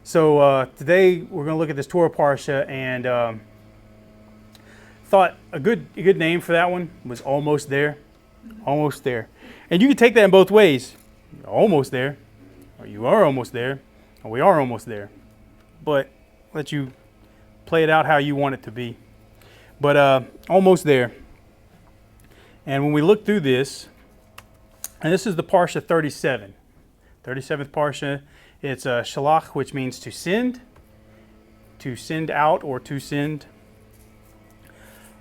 So today we're going to look at this Torah parsha, and thought a good name for that one was Almost There. Almost There. And you can take that in both ways. You're almost there, or you are almost there, or we are almost there. But let you play it out how you want it to be. But almost there. And when we look through this, and this is the parsha 37. 37th parsha. It's shalach, which means to send out, or to send.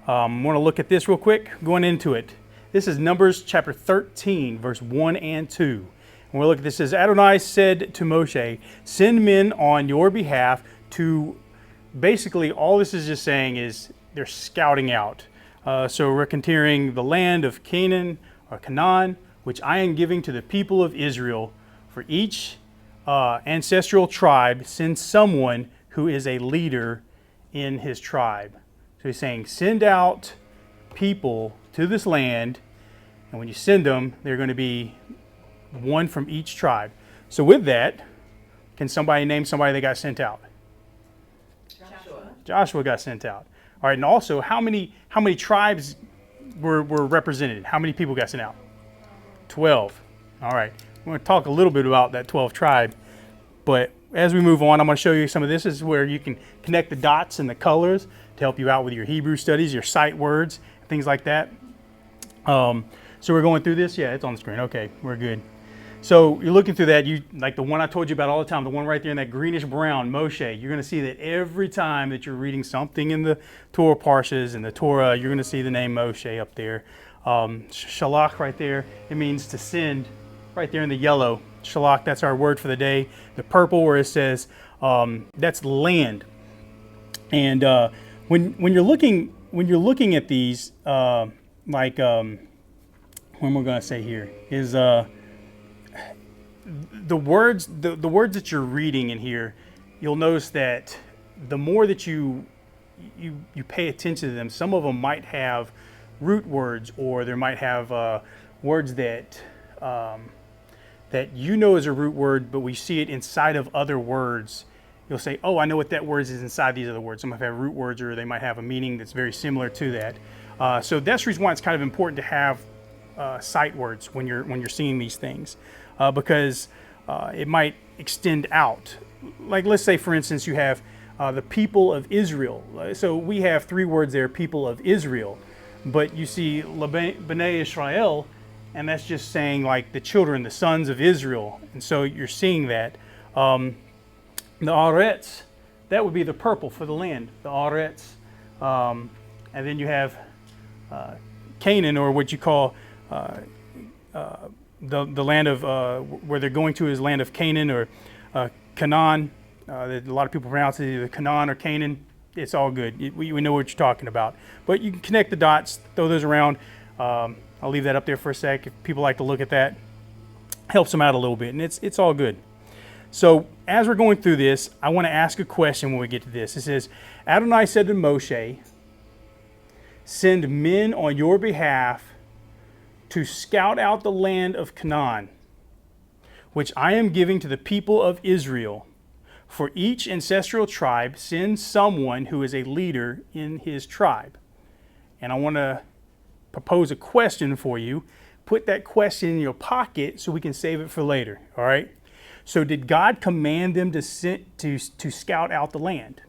I want to look at this real quick, going into it. This is Numbers chapter 13, verse 1 and 2. And we'll look at this. It says, Adonai said to Moshe, send men on your behalf to, basically all this is just saying is they're scouting out. So we're considering the land of Canaan, or Canaan, which I am giving to the people of Israel. For each ancestral tribe, send someone who is a leader in his tribe. So he's saying, send out people to this land, and when you send them, they're going to be one from each tribe. So with that, can somebody name somebody that got sent out? Joshua got sent out. All right, and also, how many tribes were represented? How many people got sent out? 12. All right, we're going to talk a little bit about that 12 tribe, but as we move on, I'm going to show you some of this. This is where you can connect the dots and the colors to help you out with your Hebrew studies, your sight words, things like that. So we're going through this. Yeah, it's on the screen. Okay, we're good. So you're looking through that. You like the one I told you about all the time, the one right there in that greenish brown, Moshe. You're going to see that every time that you're reading something in the Torah parshas and the Torah, you're going to see the name Moshe up there. Shalach right there, it means to send. Right there in the yellow, shalach, that's our word for the day. The purple, where it says that's land. And when you're looking at these, what am I going to say here is the words that you're reading in here. You'll notice that the more that you pay attention to them, some of them might have root words, or there might have words that that you know is a root word, but we see it inside of other words. You'll say, oh, I know what that word is inside these other words. Some might have root words, or they might have a meaning that's very similar to that. So that's the reason why it's kind of important to have sight words when you're seeing these things, because it might extend out. Like, let's say, for instance, you have the people of Israel. So we have three words there, people of Israel, but you see B'nai Israel, and that's just saying like the children, the sons of Israel. And so you're seeing that. The Aretz, that would be the purple for the land, the Aretz. And then you have Canaan, or what you call the land of, where they're going to is land of Canaan, or Canaan. A lot of people pronounce it either Canaan or Canaan. It's all good. We know what you're talking about. But you can connect the dots, throw those around. I'll leave that up there for a sec. If people like to look at that, helps them out a little bit, and it's all good. So as we're going through this, I want to ask a question when we get to this. It says, Adonai said to Moshe, send men on your behalf to scout out the land of Canaan, which I am giving to the people of Israel. For each ancestral tribe, send someone who is a leader in his tribe. And I want to propose a question for you. Put that question in your pocket so we can save it for later. All right. So did God command them to scout out the land?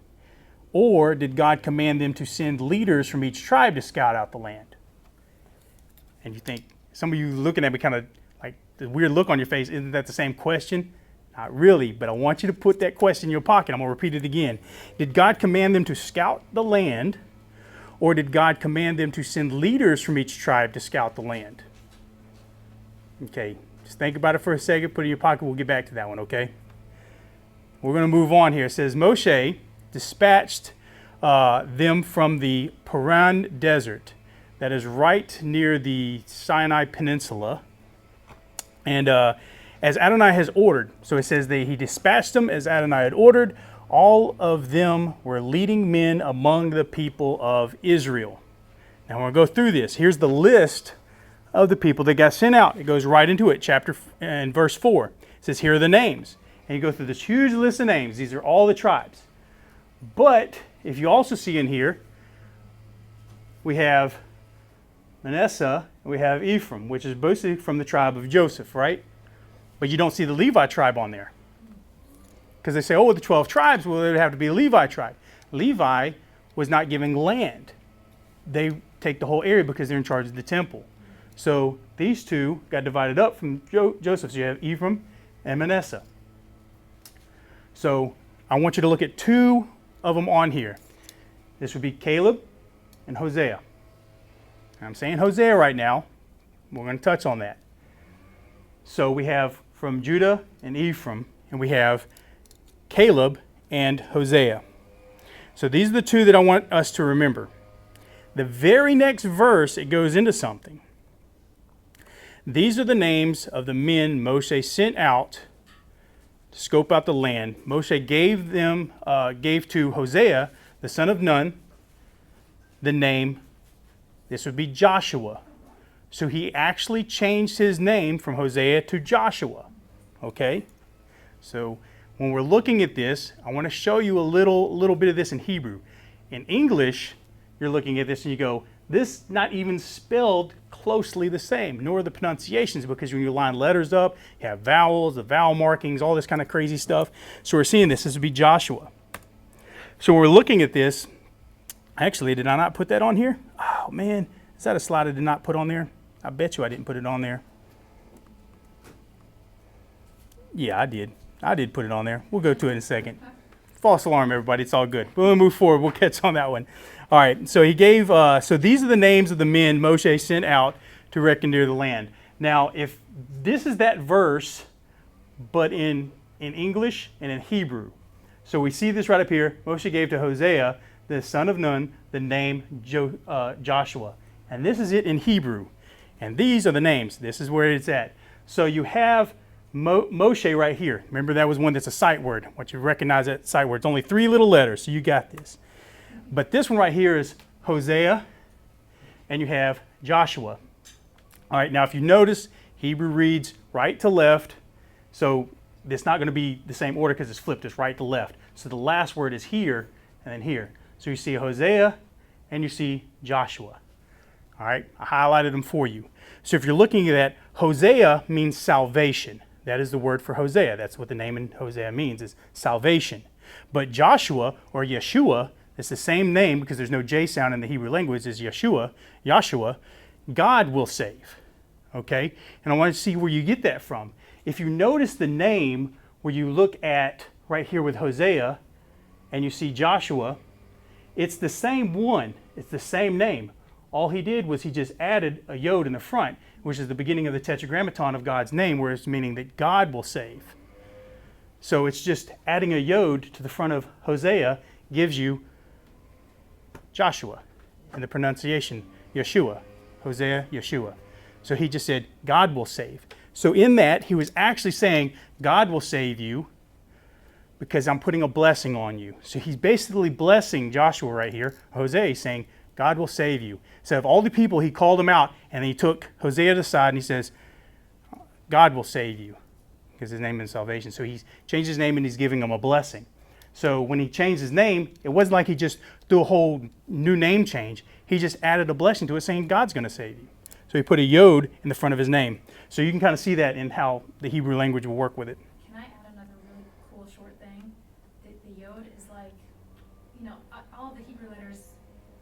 Or did God command them to send leaders from each tribe to scout out the land? And you think, some of you looking at me kind of like the weird look on your face, isn't that the same question? Not really, but I want you to put that question in your pocket. I'm going to repeat it again. Did God command them to scout the land? Or did God command them to send leaders from each tribe to scout the land? Okay, just think about it for a second, put it in your pocket, we'll get back to that one, okay? We're going to move on here. It says, Moshe dispatched them from the Paran desert, that is right near the Sinai Peninsula, and as Adonai has ordered. So it says he dispatched them as Adonai had ordered. All of them were leading men among the people of Israel. Now we're going to go through this. Here's the list of the people that got sent out. It goes right into it, chapter and verse 4. It says, here are the names. and you go through this huge list of names. These are all the tribes. But if you also see in here, we have Manasseh and we have Ephraim, which is mostly from the tribe of Joseph, right? But you don't see the Levi tribe on there. Because they say, oh, the 12 tribes, well, it would have to be a Levi tribe. Levi was not giving land. They take the whole area because they're in charge of the temple. So these two got divided up from Joseph. So you have Ephraim and Manasseh. So I want you to look at two of them on here. This would be Caleb and Hosea. I'm saying Hosea right now. We're going to touch on that. So we have from Judah and Ephraim, and we have Caleb and Hosea. So these are the two that I want us to remember. The very next verse, it goes into something. These are the names of the men Moshe sent out to scope out the land. Moshe gave to Hosea, the son of Nun, the name, this would be Joshua. So he actually changed his name from Hosea to Joshua. Okay? So when we're looking at this, I want to show you a little bit of this in Hebrew. In English, you're looking at this and you go, this not even spelled closely the same, nor the pronunciations, because when you line letters up, you have vowels, the vowel markings, all this kind of crazy stuff. So we're seeing this would be Joshua. So when we're looking at this, actually, did I not put that on here? Oh man, is that a slide I did not put on there? I bet you I didn't put it on there. Yeah, I did. I did put it on there. We'll go to it in a second. False alarm, everybody. It's all good. We'll move forward. We'll catch on that one. All right. So he gave. So these are the names of the men Moshe sent out to reconnoiter the land. Now, if this is that verse, but in English and in Hebrew. So we see this right up here. Moshe gave to Hosea, the son of Nun, the name Joshua. And this is it in Hebrew. And these are the names. This is where it's at. So you have Moshe right here. Remember, that was one that's a sight word. Once you recognize that sight word, it's only 3 little letters, so you got this. But this one right here is Hosea, and you have Joshua. All right, now if you notice, Hebrew reads right to left, so it's not going to be the same order because it's flipped. It's right to left. So the last word is here and then here. So you see Hosea and you see Joshua. All right, I highlighted them for you. So if you're looking at that, Hosea means salvation. That is the word for Hosea. That's what the name in Hosea means, is salvation. But Joshua, or Yeshua, it's the same name because there's no J sound in the Hebrew language, is Yeshua, God will save. Okay? And I want to see where you get that from. If you notice the name where you look at right here with Hosea and you see Joshua, it's the same one. It's the same name. All he did was he just added a yod in the front, which is the beginning of the tetragrammaton of God's name, where it's meaning that God will save. So it's just adding a yod to the front of Hosea gives you Joshua, and the pronunciation, Yeshua, Hosea, Yeshua. So he just said, God will save. So in that, he was actually saying, God will save you because I'm putting a blessing on you. So he's basically blessing Joshua right here. Hosea is saying, God will save you. So of all the people, he called them out, and he took Hosea to the side, and he says, God will save you, because his name is salvation. So he's changed his name, and he's giving them a blessing. So when he changed his name, it wasn't like he just threw a whole new name change. He just added a blessing to it, saying God's going to save you. So he put a yod in the front of his name. So you can kind of see that in how the Hebrew language will work with it. Can I add another really cool short thing? The yod is like, all the Hebrew letters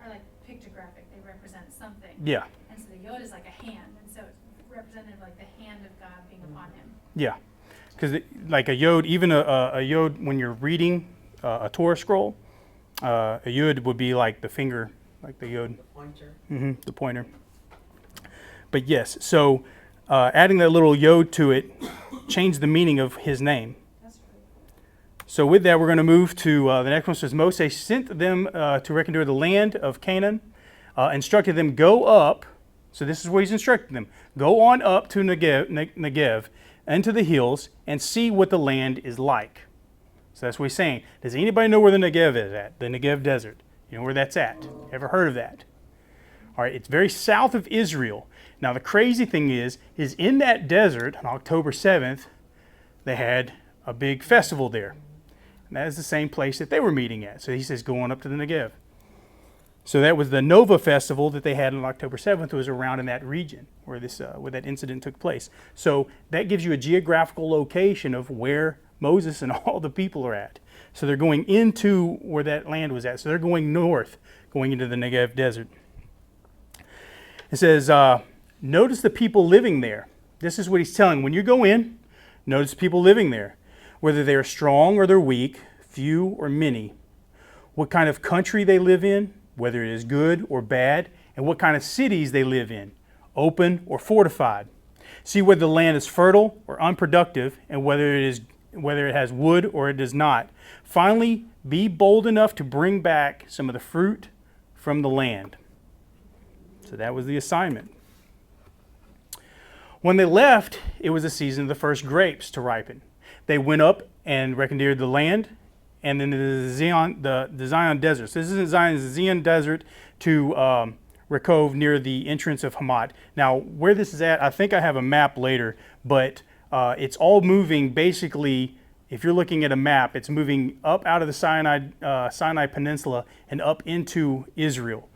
are like pictographic. They represent something. Yeah. And so the yod is like a hand. And so it's representative like the hand of God being upon him. Yeah. Because like a yod, even a yod, when you're reading a Torah scroll, a yod would be like the finger, like the yod. The pointer. Mm-hmm, the pointer. But yes, so adding that little yod to it changed the meaning of his name. That's right. So with that, we're going to move to the next one. Says Moses sent them to reconnoiter the land of Canaan, instructed them, go up. So this is where he's instructed them. Go on up to Negev and to the hills and see what the land is like. So that's what he's saying. Does anybody know where the Negev is at? The Negev Desert. You know where that's at? Ever heard of that? All right, it's very south of Israel. Now the crazy thing is in that desert on October 7th, they had a big festival there. And that is the same place that they were meeting at. So he says, go on up to the Negev. So that was the Nova festival that they had on October 7th, was around in that region where where that incident took place. So that gives you a geographical location of where Moses and all the people are at. So they're going into where that land was at. So they're going north, going into the Negev desert. It says, notice the people living there. This is what he's telling. When you go in, notice people living there, whether they are strong or they're weak, few or many, what kind of country they live in, whether it is good or bad, and what kind of cities they live in, open or fortified. See whether the land is fertile or unproductive, and whether it has wood or it does not. Finally, be bold enough to bring back some of the fruit from the land. So that was the assignment. When they left, it was the season of the first grapes to ripen. They went up and reconnoitered the land, and then the Zion desert. So this is the Zion desert to Rekhov near the entrance of Hamat. Now, where this is at, I think I have a map later, but it's all moving basically. If you're looking at a map, it's moving up out of the Sinai Peninsula and up into Israel.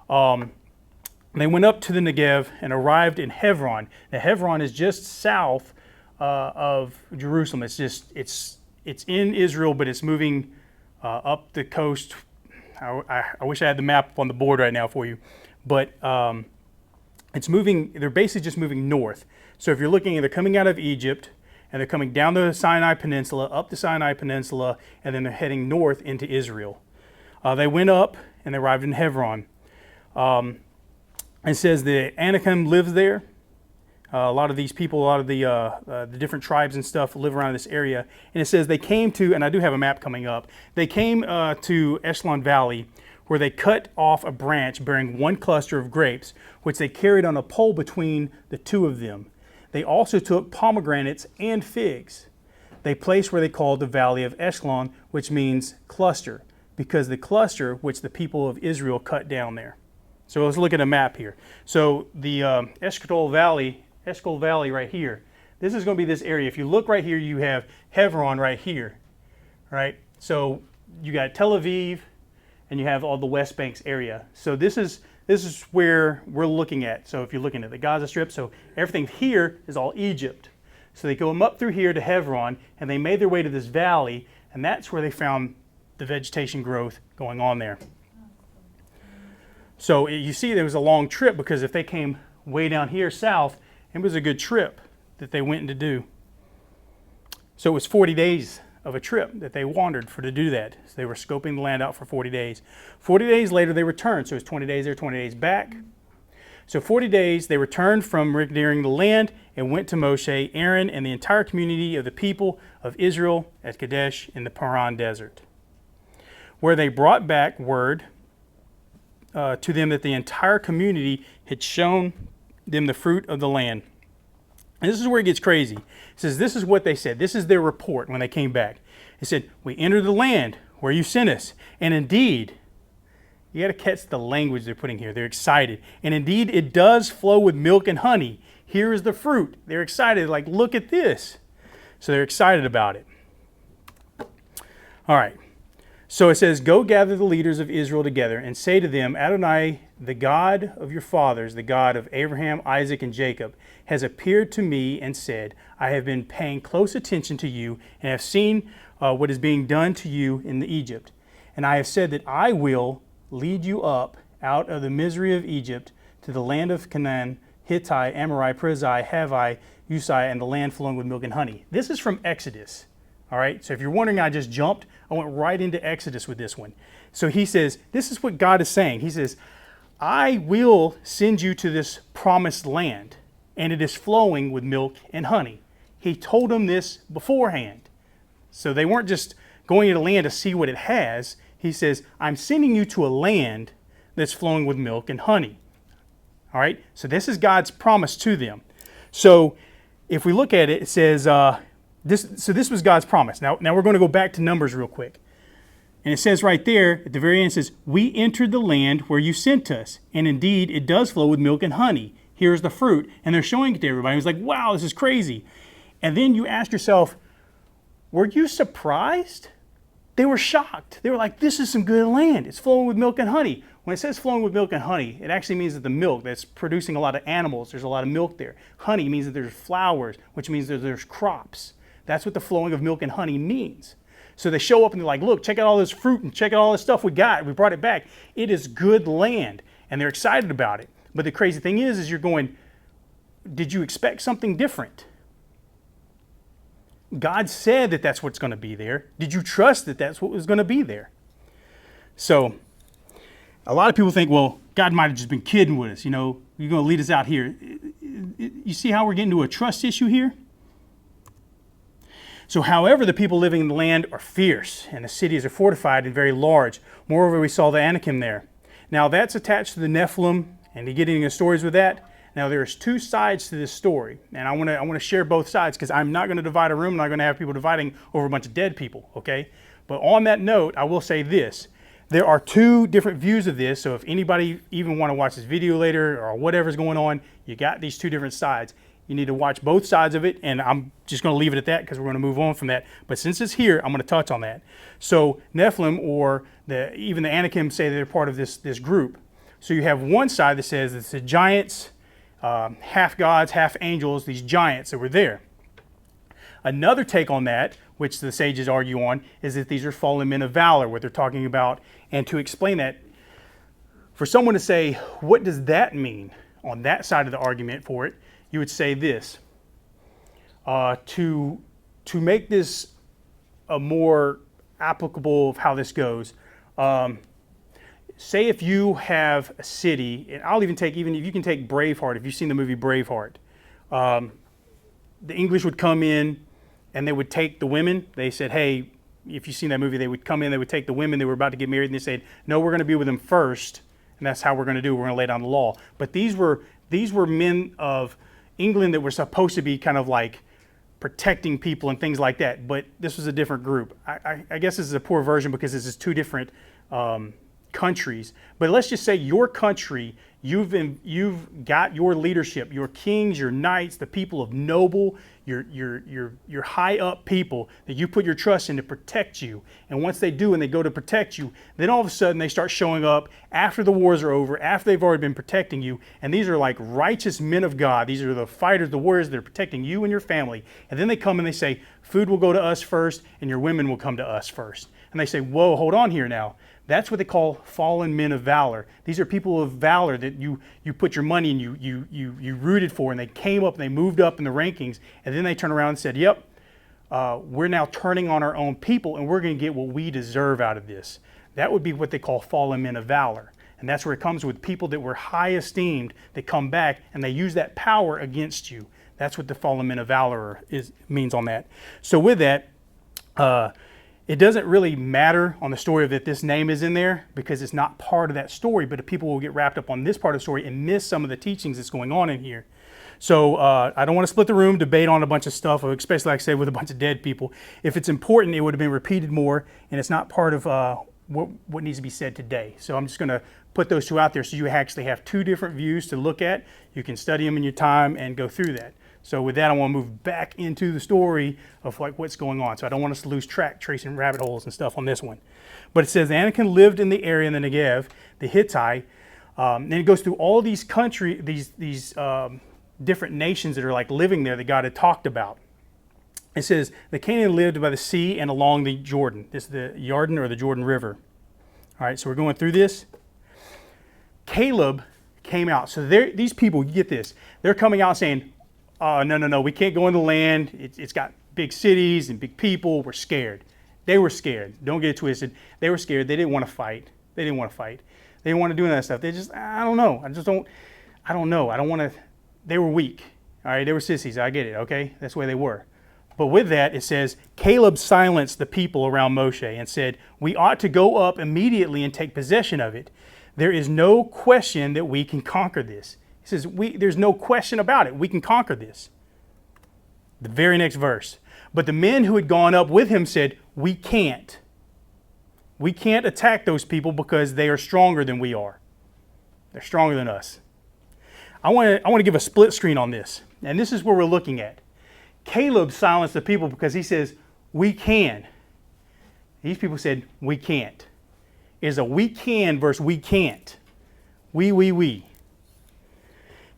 They went up to the Negev and arrived in Hebron. Now, Hebron is just south of Jerusalem. It's in Israel, but it's moving up the coast. I wish I had the map on the board right now for you, but it's moving. They're basically just moving north. So if you're looking, they're coming out of Egypt, and they're coming down the Sinai Peninsula, up the Sinai Peninsula, and then they're heading north into Israel. They went up and they arrived in Hebron. It says the Anakim lives there. A lot of these people, a lot of the different tribes and stuff live around this area. And it says they came to, and I do have a map coming up, they came to Echelon Valley, where they cut off a branch bearing one cluster of grapes, which they carried on a pole between the two of them. They also took pomegranates and figs. They placed where they called the Valley of Echelon, which means cluster, because the cluster which the people of Israel cut down there. So let's look at a map here. So the Eshcol Valley right here, this is going to be this area. If you look right here, you have Hebron right here, right? So you got Tel Aviv, and you have all the West Banks area. So this is where we're looking at. So if you're looking at the Gaza Strip, so everything here is all Egypt. So they go up through here to Hebron, and they made their way to this valley, and that's where they found the vegetation growth going on there. So you see there was a long trip, because if they came way down here south, it was a good trip that they went to do. So it was 40 days of a trip that they wandered to do that. So they were scoping the land out for 40 days. 40 days later they returned. So it was 20 days there, 20 days back. So 40 days they returned from reconnoitering the land and went to Moshe, Aaron, and the entire community of the people of Israel at Kadesh in the Paran desert, where they brought back word to them that the entire community had shown them the fruit of the land. And this is where it gets crazy. It says, this is what they said. This is their report when they came back. It said, we entered the land where you sent us. And indeed, you got to catch the language they're putting here. They're excited. And indeed, it does flow with milk and honey. Here is the fruit. They're excited. Like, look at this. So they're excited about it. All right. So it says, go gather the leaders of Israel together and say to them, Adonai, the God of your fathers, the God of Abraham, Isaac, and Jacob, has appeared to me and said, I have been paying close attention to you and have seen what is being done to you in Egypt. And I have said that I will lead you up out of the misery of Egypt to the land of Canaan, Hittite, Amorite, Perizzai, Havite, Usai, and the land flowing with milk and honey. This is from Exodus. All right, so if you're wondering, I just jumped. I went right into Exodus with this one. So he says, this is what God is saying. He says, I will send you to this promised land, and it is flowing with milk and honey. He told them this beforehand. So they weren't just going to the land to see what it has. He says, I'm sending you to a land that's flowing with milk and honey. All right, so this is God's promise to them. So if we look at it, it says, this was God's promise. Now we're going to go back to Numbers real quick. And it says right there, at the very end, it says, we entered the land where you sent us. And indeed, it does flow with milk and honey. Here's the fruit. And they're showing it to everybody. It's like, wow, this is crazy. And then you ask yourself, Were you surprised? They were shocked. They were like, this is some good land. It's flowing with milk and honey. When it says flowing with milk and honey, it actually means that the milk that's producing a lot of animals, there's a lot of milk there. Honey means that there's flowers, which means that there's crops. That's what the flowing of milk and honey means. So they show up and they're like, look, check out all this fruit and check out all this stuff we got. We brought it back. It is good land. And they're excited about it. But the crazy thing is you're going, did you expect something different? God said that that's what's going to be there. Did you trust that that's what was going to be there? So a lot of people think, well, God might have just been kidding with us. You know, you're going to lead us out here. You see how we're getting to a trust issue here? So however, the people living in the land are fierce, and the cities are fortified and very large. Moreover, we saw the Anakim there. Now that's attached to the Nephilim, and to get into stories with that. Now there's two sides to this story, and I want to share both sides because I'm not going to divide a room. I'm not going to have people dividing over a bunch of dead people, okay? But on that note, I will say this. There are two different views of this, so if anybody even want to watch this video later or whatever's going on, you got these two different sides. You need to watch both sides of it, and I'm just going to leave it at that because we're going to move on from that. But since it's here, I'm going to touch on that. So Nephilim, or even the Anakim, say they're part of this group. So you have one side that says it's the giants, half gods, half angels, these giants that were there. Another take on that, which the sages argue on, is that these are fallen men of valor, what they're talking about. And to explain that, for someone to say, what does that mean on that side of the argument for it, you would say this. To make this a more applicable of how this goes, say if you have a city, and I'll even if you can take Braveheart, if you've seen the movie Braveheart, the English would come in and they would take the women. They said, hey, if you've seen that movie, they would come in, they would take the women, they were about to get married, and they said, no, we're going to be with them first, and that's how we're going to do it. We're going to lay down the law. But these were men of England that were supposed to be kind of like protecting people and things like that. But this was a different group. I guess this is a poor version because this is two different countries. But let's just say your country, you've got your leadership, your kings, your knights, the people of noble, your high up people that you put your trust in to protect you. And once they do and they go to protect you, then all of a sudden they start showing up after the wars are over, after they've already been protecting you. And these are like righteous men of God. These are the fighters, the warriors that are protecting you and your family. And then they come and they say, food will go to us first and your women will come to us first. And they say, whoa, hold on here now. That's what they call fallen men of valor. These are people of valor that you put your money and you rooted for, and they came up and they moved up in the rankings, and then they turned around and said, yep, we're now turning on our own people and we're going to get what we deserve out of this. That would be what they call fallen men of valor. And that's where it comes with people that were high esteemed that come back and they use that power against you. That's what the fallen men of valor means on that. So with that, it doesn't really matter on the story that this name is in there because it's not part of that story, but people will get wrapped up on this part of the story and miss some of the teachings that's going on in here. So I don't want to split the room, debate on a bunch of stuff, especially like I said with a bunch of dead people. If it's important, it would have been repeated more, and it's not part of what needs to be said today. So I'm just going to put those two out there so you actually have two different views to look at. You can study them in your time and go through that. So with that, I want to move back into the story of like what's going on. So I don't want us to lose track tracing rabbit holes and stuff on this one. But it says Anakim lived in the area in the Negev, the Hittite. And it goes through all these these different nations that are like living there that God had talked about. It says the Canaan lived by the sea and along the Jordan. This is the Yarden or the Jordan River. All right, so we're going through this. Caleb came out. So these people, you get this, they're coming out saying, no, we can't go in the land. It's got big cities and big people. We're scared. They were scared. Don't get it twisted. They were scared. They didn't want to fight. They didn't want to do that stuff. They just, I don't know. I don't want to. They were weak. All right, they were sissies. I get it, okay? That's the way they were. But with that, it says, Caleb silenced the people around Moshe and said, we ought to go up immediately and take possession of it. There is no question that we can conquer this. He says, there's no question about it. We can conquer this. The very next verse. But the men who had gone up with him said, we can't. We can't attack those people because they are stronger than we are. They're stronger than us. I want to give a split screen on this. And this is where we're looking at. Caleb silenced the people because he says, we can. These people said, we can't. It's a we can versus we can't. We.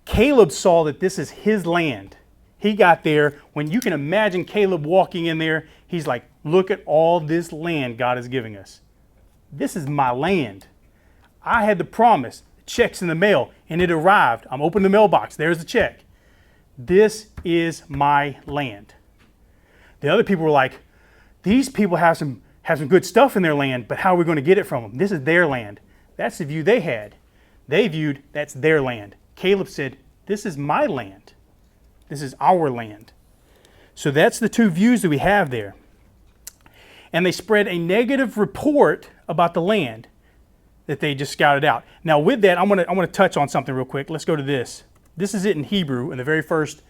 Caleb saw that this is his land. He got there. When you can imagine Caleb walking in there, he's like, look at all this land God is giving us. This is my land. I had the promise. The check's in the mail, and it arrived. I'm opening the mailbox. There's the check. This is my land. The other people were like, these people have some good stuff in their land, but how are we going to get it from them? This is their land. That's the view they had. They viewed that's their land. Caleb said, this is my land. This is our land. So that's the two views that we have there. And they spread a negative report about the land that they just scouted out. Now with that, I'm gonna touch on something real quick. Let's go to this. This is it in Hebrew in the very first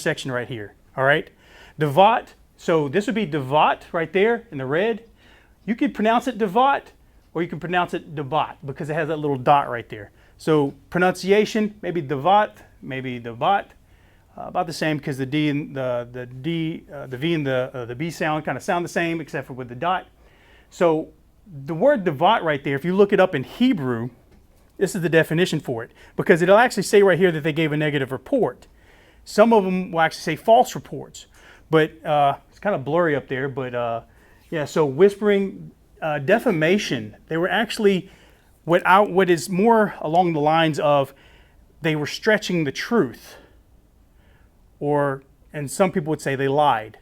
section right here. All right, Devat. So this would be Devat right there in the red. You could pronounce it Devat, or you can pronounce it Devat because it has that little dot right there. So pronunciation, maybe Devat, maybe Devat, about the same because the D and the V and the B sound kind of sound the same except for with the dot. So the word Devat right there, if you look it up in Hebrew, this is the definition for it because it'll actually say right here that they gave a negative report. Some of them will actually say false reports, but it's kind of blurry up there. But yeah, so whispering, defamation. They were actually what is more along the lines of they were stretching the truth, and some people would say they lied.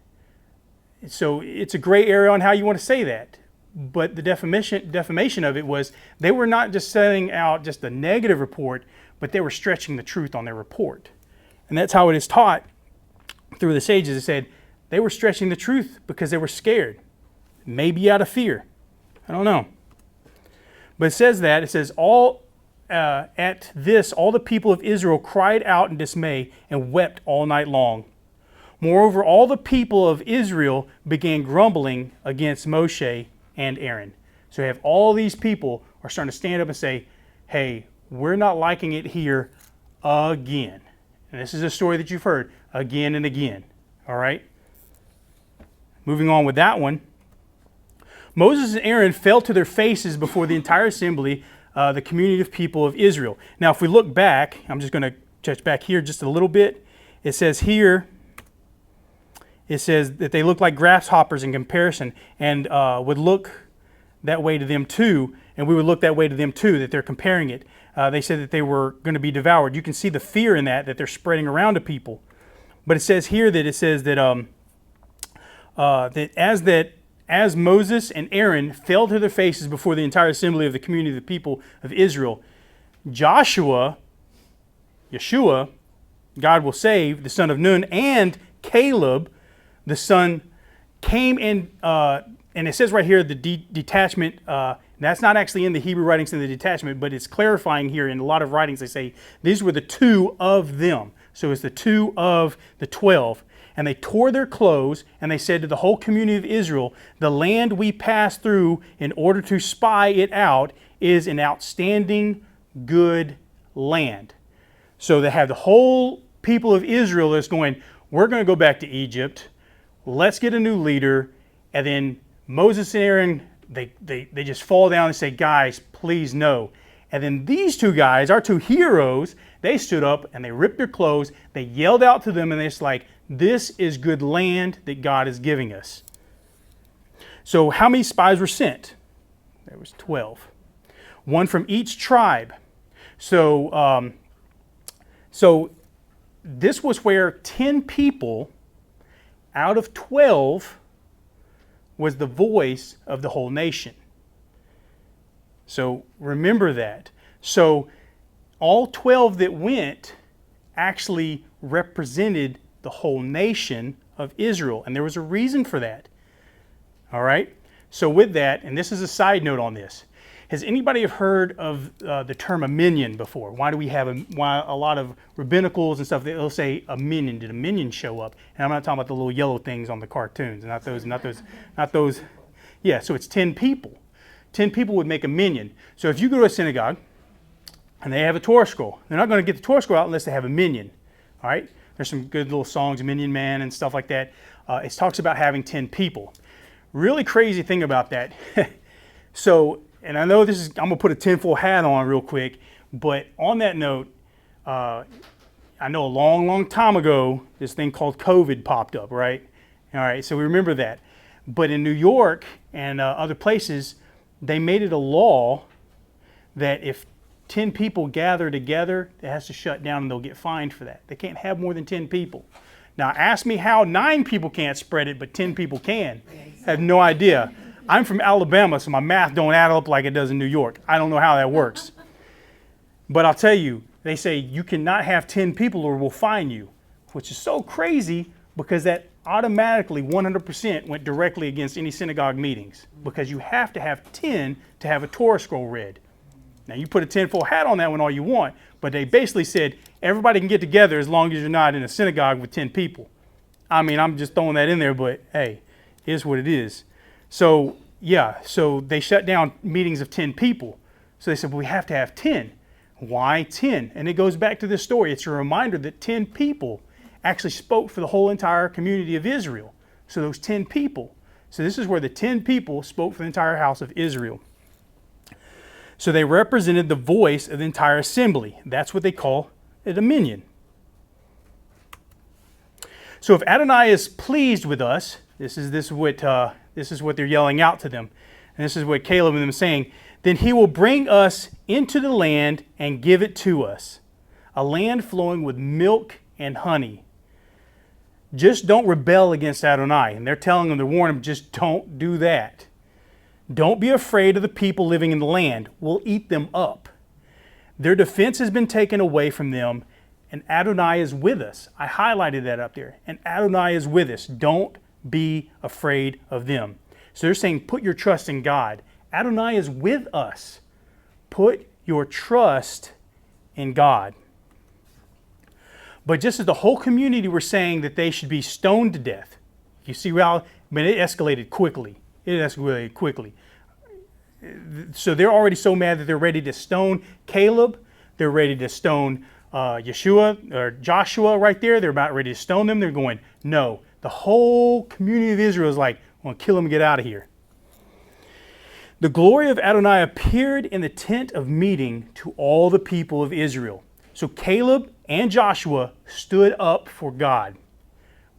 So it's a gray area on how you want to say that. But the defamation of it was they were not just sending out just a negative report, but they were stretching the truth on their report. And that's how it is taught through the sages. It said they were stretching the truth because they were scared, maybe out of fear. I don't know. But it says at this, all the people of Israel cried out in dismay and wept all night long. Moreover, all the people of Israel began grumbling against Moshe and Aaron. So you have all these people are starting to stand up and say, hey, we're not liking it here again. And this is a story that you've heard again and again. All right? Moving on with that one. Moses and Aaron fell to their faces before the entire assembly, the community of people of Israel. Now, if we look back, I'm just going to touch back here just a little bit. It says here, it says that they look like grasshoppers in comparison and would look that way to them too, and we would look that way to them too, that they're comparing it. They said that they were going to be devoured. You can see the fear in that they're spreading around to people. But it says here that as Moses and Aaron fell to their faces before the entire assembly of the community of the people of Israel, Yeshua, God will save, the son of Nun, and Caleb, the son, came in, and it says right here the detachment, that's not actually in the Hebrew writings in the detachment, but it's clarifying here in a lot of writings. They say these were the two of them. So it's the two of the 12. And they tore their clothes, and they said to the whole community of Israel, the land we passed through in order to spy it out is an outstanding, good land. So they have the whole people of Israel that's going, we're going to go back to Egypt. Let's get a new leader. And then Moses and Aaron, they just fall down and say, guys, please no. And then these two guys, our two heroes, they stood up and they ripped their clothes. They yelled out to them, and they're just like, this is good land that God is giving us. So how many spies were sent? There was 12. One from each tribe. So this was where 10 people out of 12 was the voice of the whole nation. So remember that. So all 12 that went actually represented the whole nation of Israel. And there was a reason for that. All right? So with that, and this is a side note on this, has anybody heard of the term a minion before? Why do we have why a lot of rabbinicals and stuff, they'll say a minion. Did a minion show up? And I'm not talking about the little yellow things on the cartoons. Not those. Yeah, so it's 10 people. 10 people would make a minion. So if you go to a synagogue and they have a Torah scroll, they're not going to get the Torah scroll out unless they have a minion. All right? There's some good little songs, Minion Man and stuff like that. it talks about having 10 people. Really crazy thing about that. So, and I know this is, I'm gonna put a tinfoil hat on real quick, but on that note, I know a long time ago, this thing called COVID popped up, right? All right, so we remember that. But in New York and other places, they made it a law that if 10 people gather together, it has to shut down and they'll get fined for that. They can't have more than 10 people. Now, ask me how 9 people can't spread it, but 10 people can. I have no idea. I'm from Alabama, so my math don't add up like it does in New York. I don't know how that works. But I'll tell you, they say you cannot have 10 people or we'll fine you, which is so crazy because that automatically 100% went directly against any synagogue meetings because you have to have 10 to have a Torah scroll read. Now you put a tinfoil hat on that one all you want, but they basically said everybody can get together as long as you're not in a synagogue with 10 people. I mean, I'm just throwing that in there, but hey, it is what it is. So yeah, so they shut down meetings of 10 people. So they said, well, we have to have 10. Why 10? And it goes back to this story. It's a reminder that 10 people actually spoke for the whole entire community of Israel. So those 10 people. So this is where the 10 people spoke for the entire house of Israel. So they represented the voice of the entire assembly. That's what they call a dominion. So if Adonai is pleased with us, this is what they're yelling out to them. And this is what Caleb and them are saying. Then he will bring us into the land and give it to us, a land flowing with milk and honey. Just don't rebel against Adonai. And they're telling them, they're warning them, just don't do that. Don't be afraid of the people living in the land. We'll eat them up. Their defense has been taken away from them, and Adonai is with us. I highlighted that up there. And Adonai is with us. Don't be afraid of them. So they're saying, put your trust in God. Adonai is with us. Put your trust in God. But just as the whole community were saying that they should be stoned to death, you see how, I mean, it escalated quickly. It escalated quickly. So they're already so mad that they're ready to stone Caleb. They're ready to stone Joshua right there. They're about ready to stone them. They're going, no. The whole community of Israel is like, I want to kill him and get out of here. The glory of Adonai appeared in the tent of meeting to all the people of Israel. So Caleb and Joshua stood up for God.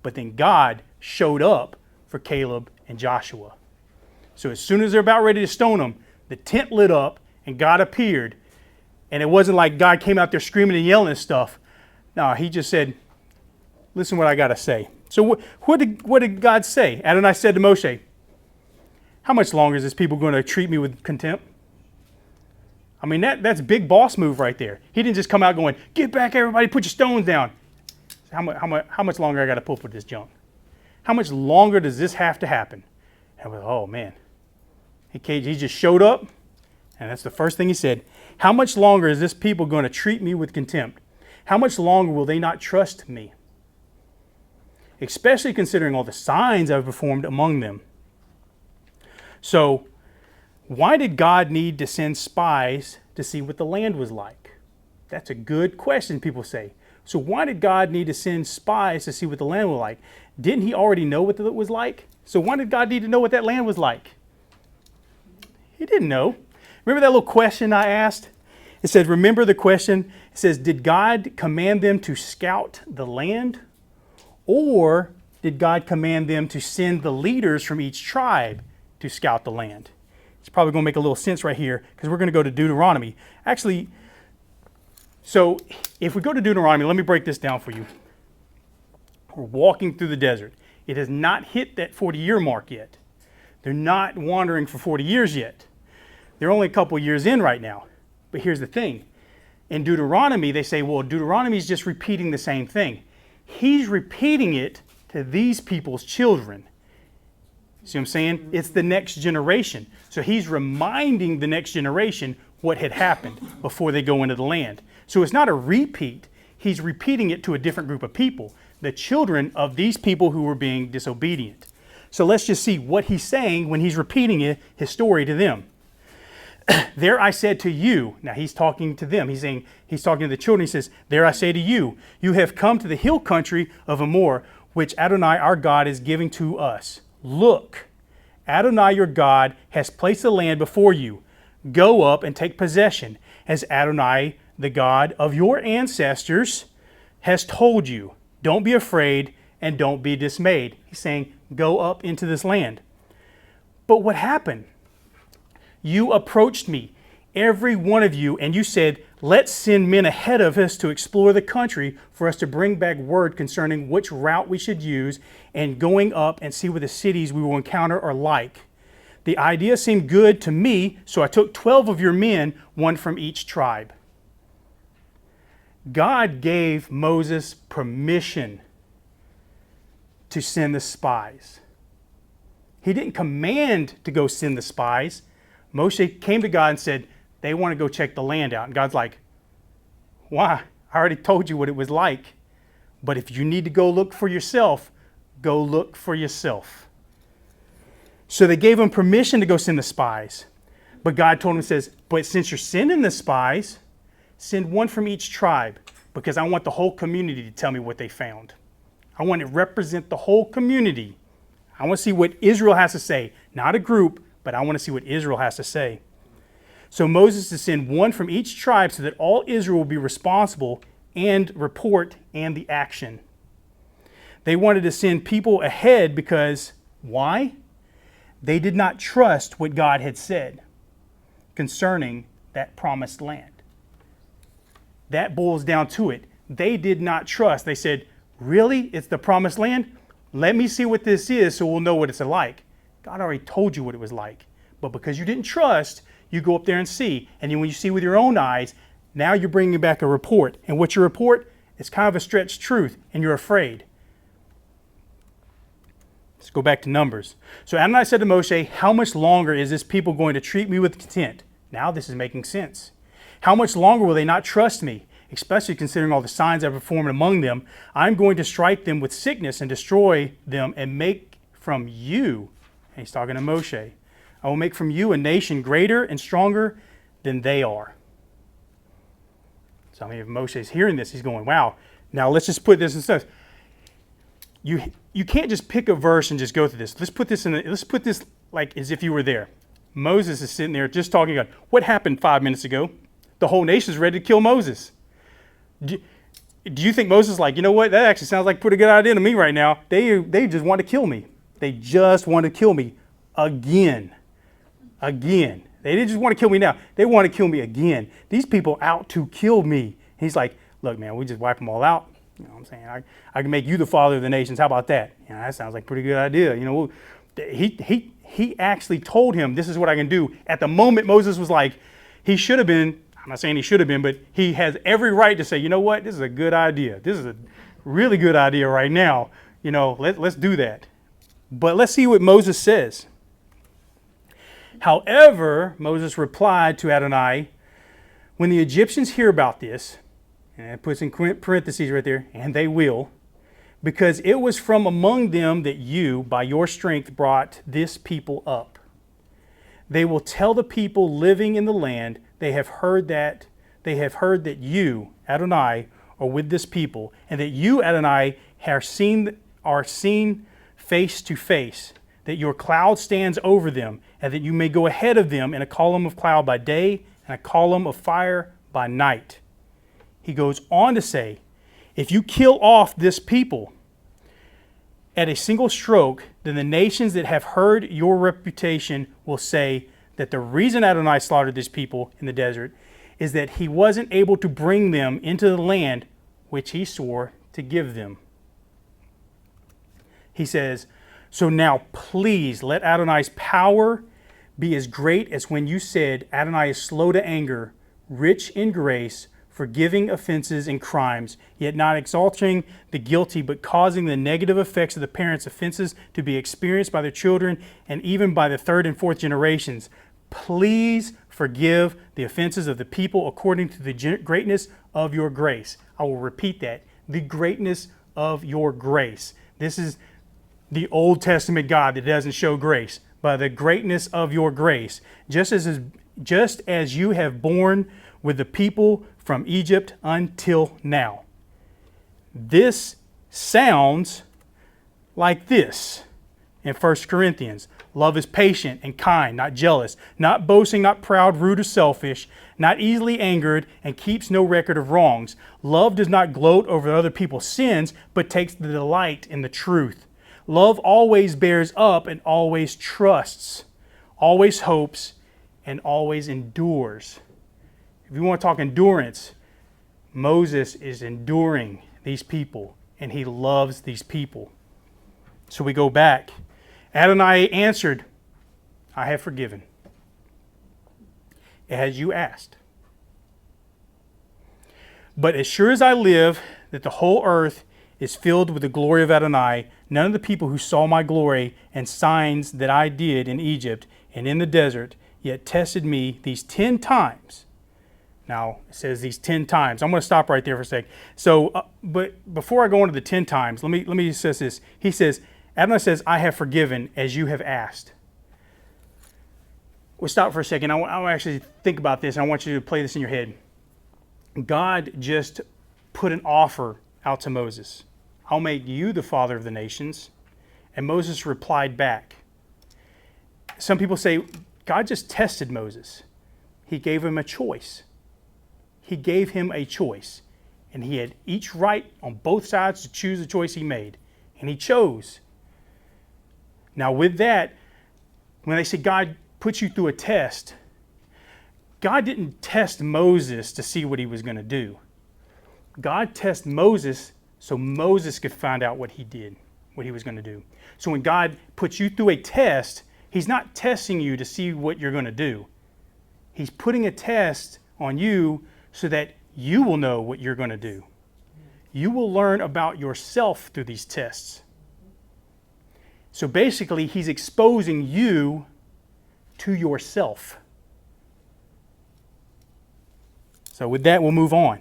But then God showed up for Caleb and Joshua. So as soon as they're about ready to stone them, the tent lit up and God appeared. And it wasn't like God came out there screaming and yelling and stuff. No, he just said, listen what I got to say. So what did God say? Adonai said to Moshe, how much longer is this people going to treat me with contempt? I mean, that's big boss move right there. He didn't just come out going, get back everybody, put your stones down. How much longer I got to put up with this junk? How much longer does this have to happen? And we're like, oh man. He just showed up, and that's the first thing he said. How much longer is this people going to treat me with contempt? How much longer will they not trust me? Especially considering all the signs I've performed among them. So, why did God need to send spies to see what the land was like? That's a good question, people say. So why did God need to send spies to see what the land was like? Didn't he already know what it was like? So why did God need to know what that land was like? He didn't know. Remember that little question I asked? It said, remember the question? It says, did God command them to scout the land? Or did God command them to send the leaders from each tribe to scout the land? It's probably going to make a little sense right here because we're going to go to Deuteronomy. Actually, so if we go to Deuteronomy, let me break this down for you. We're walking through the desert. It has not hit that 40-year mark yet. They're not wandering for 40 years yet. They're only a couple years in right now. But here's the thing. In Deuteronomy, they say, well, Deuteronomy is just repeating the same thing. He's repeating it to these people's children. See what I'm saying? It's the next generation. So he's reminding the next generation what had happened before they go into the land. So it's not a repeat. He's repeating it to a different group of people, the children of these people who were being disobedient. So let's just see what he's saying when he's repeating his story to them. There I said to you, now he's talking to them. He's talking to the children. He says, there I say to you, you have come to the hill country of Amor, which Adonai our God is giving to us. Look, Adonai your God has placed the land before you. Go up and take possession, as Adonai, the God of your ancestors, has told you. Don't be afraid and don't be dismayed. He's saying, go up into this land. But what happened? You approached me, every one of you, and you said, let's send men ahead of us to explore the country for us to bring back word concerning which route we should use and going up and see what the cities we will encounter are like. The idea seemed good to me, so I took 12 of your men, one from each tribe. God gave Moses permission to send the spies. He didn't command to go send the spies. Moshe came to God and said, they want to go check the land out. And God's like, why? I already told you what it was like. But if you need to go look for yourself, go look for yourself. So they gave him permission to go send the spies. But God told him, says, but since you're sending the spies, send one from each tribe, because I want the whole community to tell me what they found. I want to represent the whole community. I want to see what Israel has to say. Not a group, but I want to see what Israel has to say. So Moses to send one from each tribe so that all Israel will be responsible and report and the action. They wanted to send people ahead because, why? They did not trust what God had said concerning that promised land. That boils down to it. They did not trust. They said, really? It's the promised land? Let me see what this is so we'll know what it's like. God already told you what it was like. But because you didn't trust, you go up there and see. And then when you see with your own eyes, now you're bringing back a report. And what's your report? It's kind of a stretched truth, and you're afraid. Let's go back to Numbers. So Adonai said to Moshe, how much longer is this people going to treat me with contempt? Now this is making sense. How much longer will they not trust me? Especially considering all the signs I performed among them. I'm going to strike them with sickness and destroy them and make from you, and he's talking to Moshe, I will make from you a nation greater and stronger than they are. So I mean, if Moshe is hearing this, he's going, wow. Now let's just put this in stuff. You can't just pick a verse and just go through this. Let's put this like as if you were there. Moses is sitting there just talking about what happened 5 minutes ago. The whole nation is ready to kill Moses. Do you think Moses is like, you know what? That actually sounds like a pretty good idea to me right now. They just want to kill me. They just want to kill me again. Again. They didn't just want to kill me now. They want to kill me again. These people out to kill me. He's like, look, man, we just wipe them all out. You know what I'm saying? I can make you the father of the nations. How about that? You know, that sounds like a pretty good idea. You know, he actually told him, this is what I can do. At the moment, Moses was like, he should have been, I'm not saying he should have been, but he has every right to say, you know what? This is a good idea. This is a really good idea right now. You know, let's do that. But let's see what Moses says. However, Moses replied to Adonai, when the Egyptians hear about this, and it puts in parentheses right there, and they will, because it was from among them that you, by your strength, brought this people up. They will tell the people living in the land they have heard that you, Adonai, are with this people, and that you, Adonai, are seen face to face, that your cloud stands over them, and that you may go ahead of them in a column of cloud by day and a column of fire by night. He goes on to say, if you kill off this people at a single stroke, then the nations that have heard your reputation will say that the reason Adonai slaughtered these people in the desert is that he wasn't able to bring them into the land which he swore to give them. He says, so now please let Adonai's power be as great as when you said, Adonai is slow to anger, rich in grace, forgiving offenses and crimes, yet not exalting the guilty, but causing the negative effects of the parents' offenses to be experienced by their children and even by the third and fourth generations. Please forgive the offenses of the people according to the greatness of your grace. I will repeat that. The greatness of your grace. This is the Old Testament God that doesn't show grace. By the greatness of your grace. Just as you have borne with the people from Egypt until now. This sounds like this in 1 Corinthians. Love is patient and kind, not jealous, not boasting, not proud, rude, or selfish, not easily angered, and keeps no record of wrongs. Love does not gloat over other people's sins, but takes the delight in the truth. Love always bears up and always trusts, always hopes, and always endures. If you want to talk endurance, Moses is enduring these people, and he loves these people. So we go back. Adonai answered, I have forgiven, as you asked. But as sure as I live, that the whole earth is filled with the glory of Adonai, none of the people who saw my glory and signs that I did in Egypt and in the desert, yet tested me these 10 times. Now, it says these 10 times. I'm going to stop right there for a sec. So, but before I go into the 10 times, let me say this. He says, Adonai says, I have forgiven as you have asked. We'll stop for a second. I want to actually think about this, and I want you to play this in your head. God just put an offer out to Moses. I'll make you the father of the nations. And Moses replied back. Some people say, God just tested Moses. He gave him a choice. He gave him a choice. And he had each right on both sides to choose the choice he made. And he chose. Now with that, when they say God put you through a test, God didn't test Moses to see what he was going to do. God tested Moses so Moses could find out what he did, what he was going to do. So when God puts you through a test, he's not testing you to see what you're going to do. He's putting a test on you so that you will know what you're going to do. You will learn about yourself through these tests. So basically, he's exposing you to yourself. So with that, we'll move on.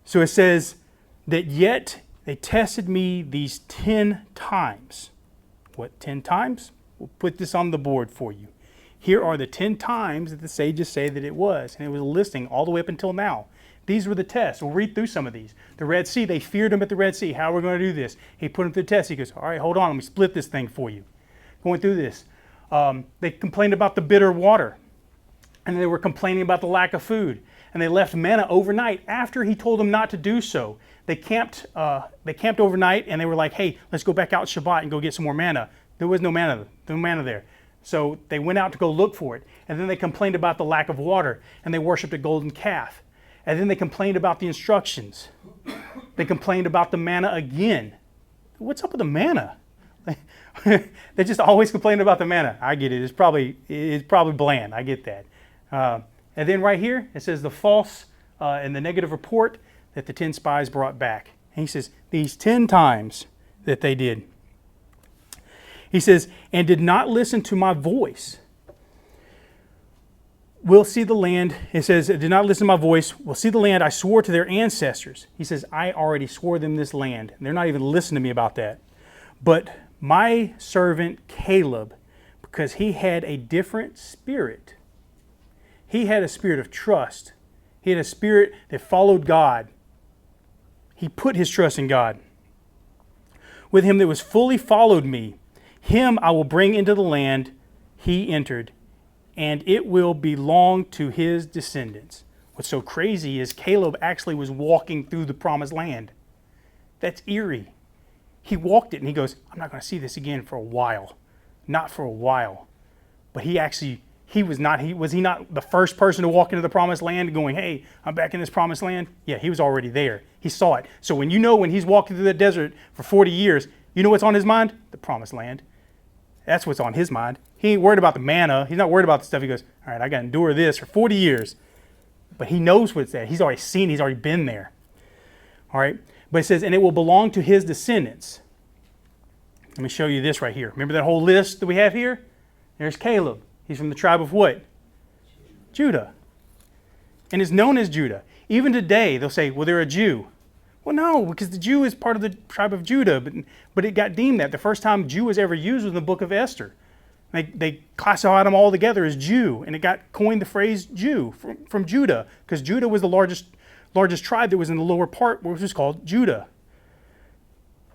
So it says that yet they tested me these 10 times. What 10 times? We'll put this on the board for you. Here are the 10 times that the sages say that it was. And it was a listing all the way up until now. These were the tests. We'll read through some of these. The Red Sea, they feared him at the Red Sea. How are we going to do this? He put him through the test. He goes, all right, hold on. Let me split this thing for you. Going through this. They complained about the bitter water. And they were complaining about the lack of food. And they left manna overnight after he told them not to do so. They camped overnight, and they were like, hey, let's go back out Shabbat and go get some more manna. There was no manna there. So they went out to go look for it. And then they complained about the lack of water, and they worshiped a golden calf. And then they complained about the instructions. They complained about the manna again. What's up with the manna? They just always complain about the manna. I get it. It's probably bland. I get that. And then right here, it says the false and the negative report that the 10 spies brought back. And he says, these 10 times that they did. He says, and did not listen to my voice. We'll see the land. It says, did not listen to my voice. We'll see the land I swore to their ancestors. He says, I already swore them this land. And they're not even listening to me about that. But my servant Caleb, because he had a different spirit. He had a spirit of trust. He had a spirit that followed God. He put his trust in God. With him that was fully followed me, him I will bring into the land he entered, and it will belong to his descendants. What's so crazy is Caleb actually was walking through the promised land. That's eerie. He walked it and he goes, I'm not going to see this again for a while. Not for a while. But was he not the first person to walk into the promised land going, hey, I'm back in this promised land? Yeah, he was already there. He saw it. So when he's walking through the desert for 40 years, you know what's on his mind? The promised land. That's what's on his mind. He ain't worried about the manna. He's not worried about the stuff. He goes, all right, I got to endure this for 40 years. But he knows what's there. He's already seen. He's already been there. All right. But it says, and it will belong to his descendants. Let me show you this right here. Remember that whole list that we have here? There's Caleb. He's from the tribe of what? Judah. And is known as Judah. Even today, they'll say, well, they're a Jew. Well, no, because the Jew is part of the tribe of Judah, but it got deemed that. The first time Jew was ever used was in the book of Esther. They classified them all together as Jew, and it got coined the phrase Jew from Judah, because Judah was the largest tribe that was in the lower part, which was called Judah.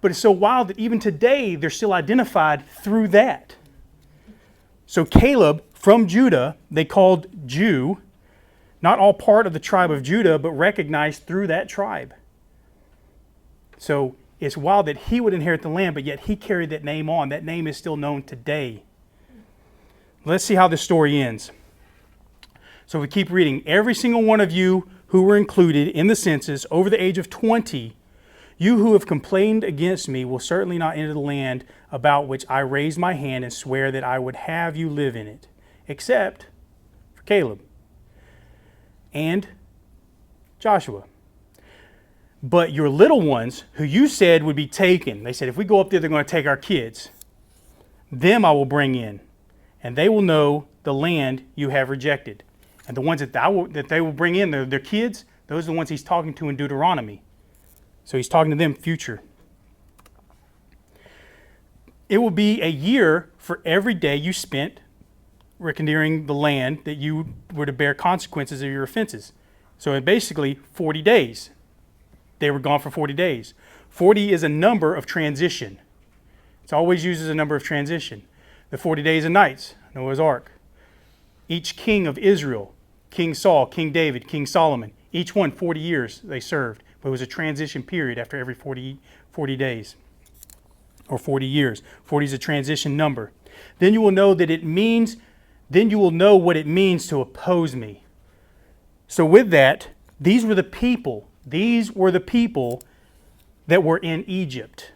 But it's so wild that even today, they're still identified through that. So Caleb from Judah, they called Jew, not all part of the tribe of Judah, but recognized through that tribe. So it's wild that he would inherit the land, but yet he carried that name on. That name is still known today. Let's see how this story ends. So we keep reading. Every single one of you who were included in the census over the age of 20, you who have complained against me will certainly not enter the land about which I raised my hand and swear that I would have you live in it, except for Caleb and Joshua. But your little ones, who you said would be taken, they said, if we go up there, they're going to take our kids. Them I will bring in, and they will know the land you have rejected. And the ones that they will bring in, their kids, those are the ones he's talking to in Deuteronomy. So he's talking to them future. It will be a year for every day you spent reconnoitering the land that you were to bear consequences of your offenses. So basically 40 days. They were gone for 40 days. 40 is a number of transition. It's always used as a number of transition. The 40 days and nights, Noah's Ark. Each king of Israel, King Saul, King David, King Solomon, each one 40 years they served. But it was a transition period after every 40 days or 40 years. 40 is a transition number. Then you will know what it means to oppose me. So with that, these were the people that were in Egypt.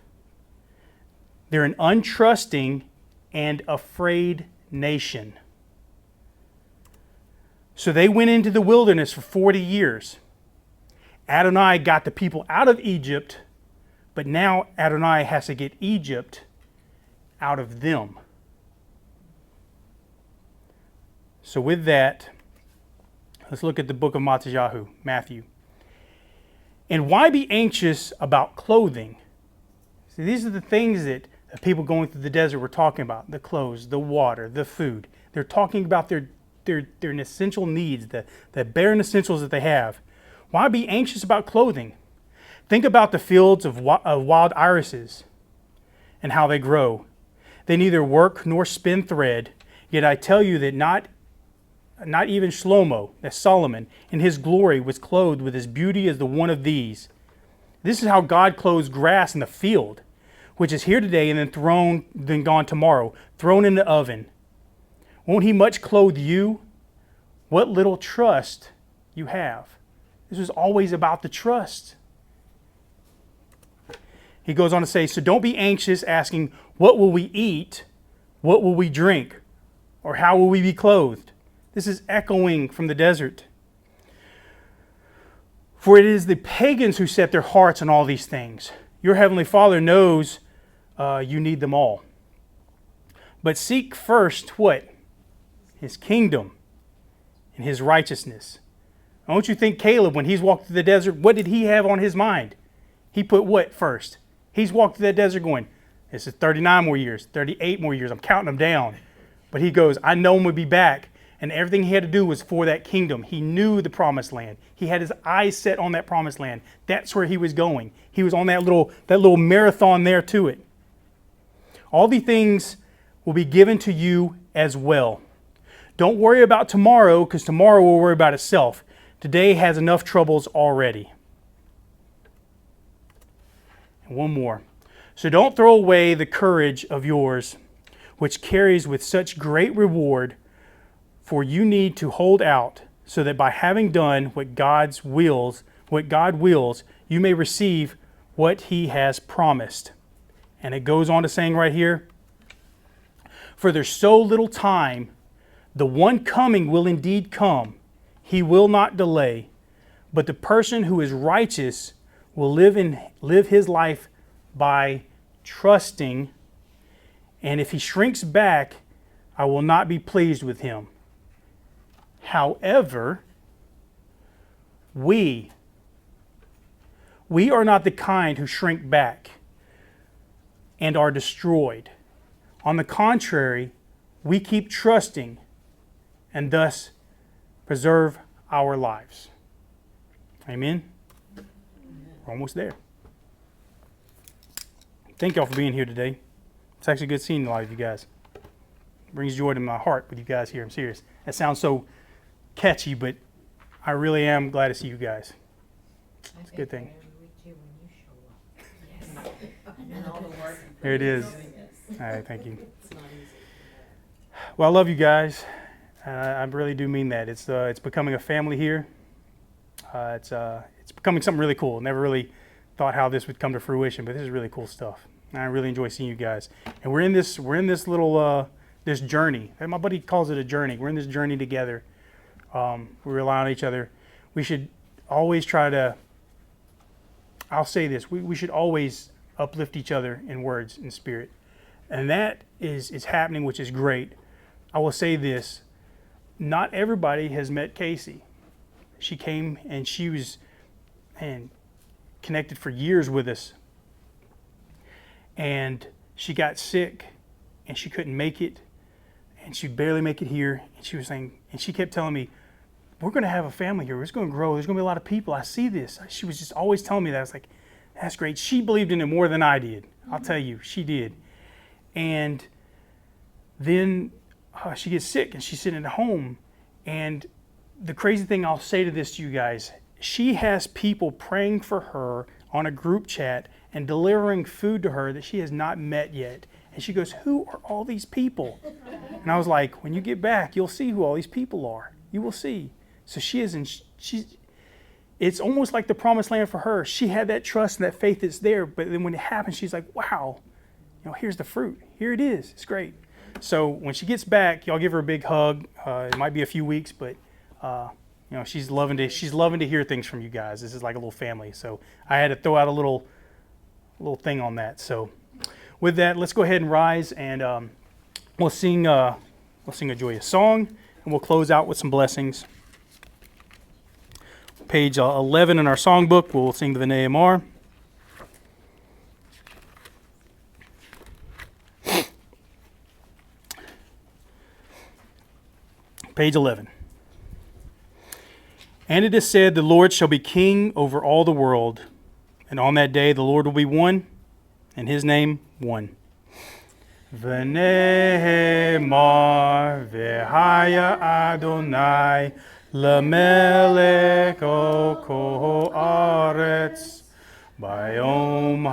They're an untrusting and afraid nation. So they went into the wilderness for 40 years. Adonai got the people out of Egypt, but now Adonai has to get Egypt out of them. So with that, let's look at the book of Matthew. And why be anxious about clothing? See, these are the things that the people going through the desert were talking about. The clothes, the water, the food. They're talking about their essential needs, the bare essentials that they have. Why be anxious about clothing? Think about the fields of wild irises and how they grow. They neither work nor spin thread, yet I tell you that not even Shlomo, that's Solomon, in his glory was clothed with as beauty as the one of these. This is how God clothes grass in the field, which is here today and then gone tomorrow, thrown in the oven. Won't he much clothe you? What little trust you have. This was always about the trust. He goes on to say, so don't be anxious asking, what will we eat? What will we drink? Or how will we be clothed? This is echoing from the desert. For it is the pagans who set their hearts on all these things. Your heavenly Father knows you need them all. But seek first what? His kingdom and his righteousness. Don't you think Caleb, when he's walked through the desert, what did he have on his mind? He put what first? He's walked through that desert going, this is 39 more years, 38 more years. I'm counting them down. But he goes, I know him will be back. And everything he had to do was for that kingdom. He knew the promised land. He had his eyes set on that promised land. That's where he was going. He was on that little marathon there to it. All these things will be given to you as well. Don't worry about tomorrow, because tomorrow will worry about itself. Today has enough troubles already. And one more. So don't throw away the courage of yours, which carries with such great reward, for you need to hold out, so that by having done what God wills, you may receive what he has promised. And it goes on to saying right here, for there's so little time, the one coming will indeed come. He will not delay. But the person who is righteous will live his life by trusting. And if he shrinks back, I will not be pleased with him. However, we are not the kind who shrink back and are destroyed. On the contrary, we keep trusting and thus preserve our lives. Amen? We're almost there. thank y'all for being here today. It's actually good seeing a lot of you guys. It brings joy to my heart with you guys here. I'm serious. That sounds so catchy, but I really am glad to see you guys. It's a good thing. There it is. All right, thank you. Well, I love you guys. I really do mean that. It's becoming a family here. It's becoming something really cool. Never really thought how this would come to fruition, but this is really cool stuff. And I really enjoy seeing you guys. And we're in this little this journey. And my buddy calls it a journey. We're in this journey together. We rely on each other. We should always try to. I'll say this: we should always uplift each other in words and spirit, and that is happening, which is great. I will say this: not everybody has met Casey. She came and she was connected for years with us. And she got sick and she couldn't make it. And she'd barely make it here. And she was saying, and she kept telling me, we're going to have a family here. It's going to grow. There's going to be a lot of people. I see this. She was just always telling me that. I was like, that's great. She believed in it more than I did. I'll tell you, she did. And then she gets sick and she's sitting at home. And the crazy thing I'll say to this to you guys, she has people praying for her on a group chat and delivering food to her that she has not met yet. And she goes, who are all these people? And I was like, when you get back, you'll see who all these people are. You will see. So it's almost like the promised land for her. She had that trust and that faith that's there. But then when it happens, she's like, wow, here's the fruit. Here it is. It's great. So when she gets back, y'all give her a big hug. It might be a few weeks, but she's loving to hear things from you guys. This is like a little family. So I had to throw out a little thing on that. So with that, let's go ahead and rise, and we'll sing a joyous song, and we'll close out with some blessings. Page 11 in our songbook, we'll sing the V'nei Amar. Page 11. And it is said, the Lord shall be king over all the world. And on that day the Lord will be one, and his name one. V'nei Mar v'haya Adonai l'melech o kol haaretz bayom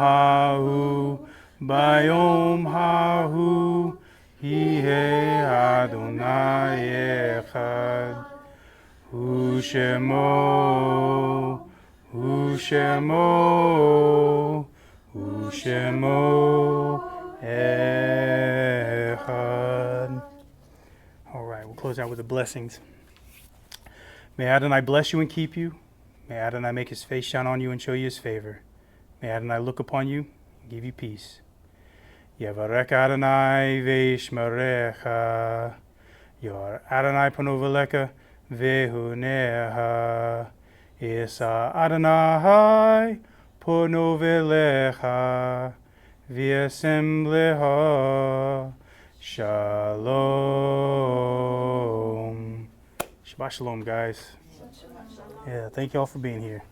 hahu yihei Adonai echad. Hu shemo echad. All right, we'll close out with the blessings. May Adonai bless you and keep you. May Adonai make his face shine on you and show you his favor. May Adonai look upon you and give you peace. Yavarech Adonai ve'ishmerecha. Yor Adonai pano v'lecha ve'hunecha. Isa Adonai pano v'lecha v'yasem lecha. Shalom. Shabbat shalom, guys. Yeah, thank y'all for being here.